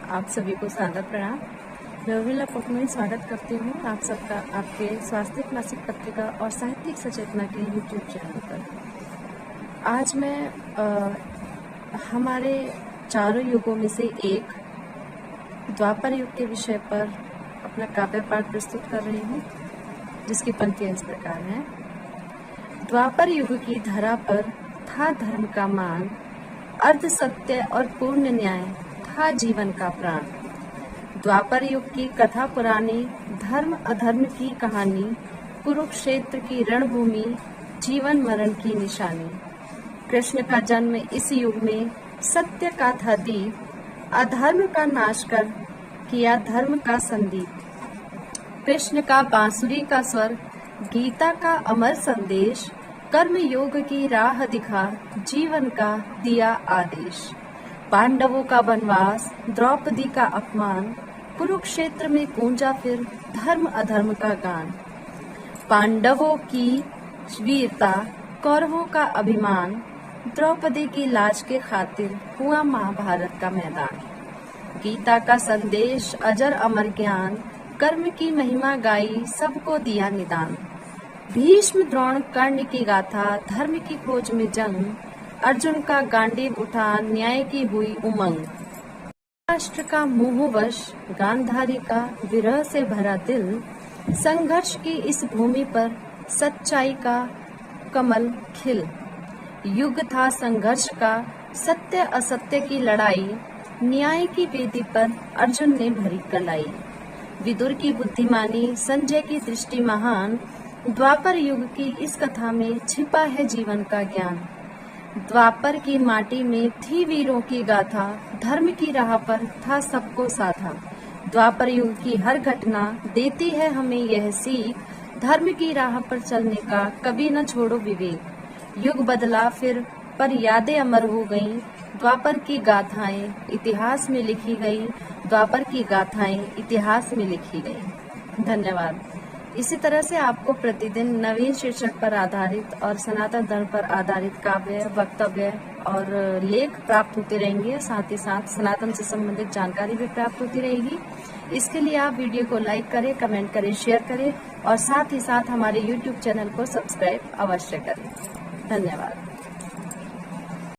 आप सभी को सादर प्रणाम। मैं उर्मिला में स्वागत करती हूँ आप सबका आपके स्वास्थ्य मासिक पत्रिका और साहित्यिक सचेतना के यूट्यूब चैनल पर। आज मैं हमारे चारों युगों में से एक द्वापर युग के विषय पर अपना काव्य पाठ प्रस्तुत कर रही हूँ, जिसकी पंक्तियाँ इस प्रकार हैं। द्वापर युग की धरा पर था धर्म का मान, अर्ध सत्य और पूर्ण न्याय था जीवन का प्राण। द्वापर युग की कथा पुरानी, धर्म अधर्म की कहानी, कुरुक्षेत्र की रणभूमि, जीवन मरण की निशानी। कृष्ण का जन्म इस युग में, सत्य का था दीप, अधर्म का नाश कर किया धर्म का संदीप। कृष्ण का बांसुरी का स्वर, गीता का अमर संदेश, कर्म योग की राह दिखा, जीवन का दिया आदेश। पांडवों का वनवास, द्रौपदी का अपमान, कुरुक्षेत्र में गूंजा फिर धर्म अधर्म का गान। पांडवों की वीरता, कौरवों का अभिमान, द्रौपदी की लाज के खातिर हुआ महाभारत का मैदान। गीता का संदेश, अजर अमर ज्ञान, कर्म की महिमा गाई, सबको दिया निदान। भीष्म द्रोण कर्ण की गाथा, धर्म की खोज में जंग, अर्जुन का गांडीव उठा, न्याय की हुई उमंग। राष्ट्र का मोहवश, गांधारी का विरह से भरा दिल, संघर्ष की इस भूमि पर सच्चाई का कमल खिल। युग था संघर्ष का, सत्य असत्य की लड़ाई, न्याय की वेदी पर अर्जुन ने भरी कलाई। विदुर की बुद्धिमानी, संजय की दृष्टि महान, द्वापर युग की इस कथा में छिपा है जीवन का ज्ञान। द्वापर की माटी में थी वीरों की गाथा, धर्म की राह पर था सबको साथा। द्वापर युग की हर घटना देती है हमें यह सीख, धर्म की राह पर चलने का कभी न छोड़ो विवेक। युग बदला फिर पर यादें अमर हो गईं, द्वापर की गाथाएं इतिहास में लिखी गई, द्वापर की गाथाएं इतिहास में लिखी गई। धन्यवाद। इसी तरह से आपको प्रतिदिन नवीन शीर्षक पर आधारित और सनातन धर्म पर आधारित काव्य, वक्तव्य और लेख प्राप्त होते रहेंगे। साथ ही साथ सनातन से संबंधित जानकारी भी प्राप्त होती रहेगी। इसके लिए आप वीडियो को लाइक करें, कमेंट करें, शेयर करें और साथ ही साथ हमारे YouTube चैनल को सब्सक्राइब अवश्य करें। धन्यवाद।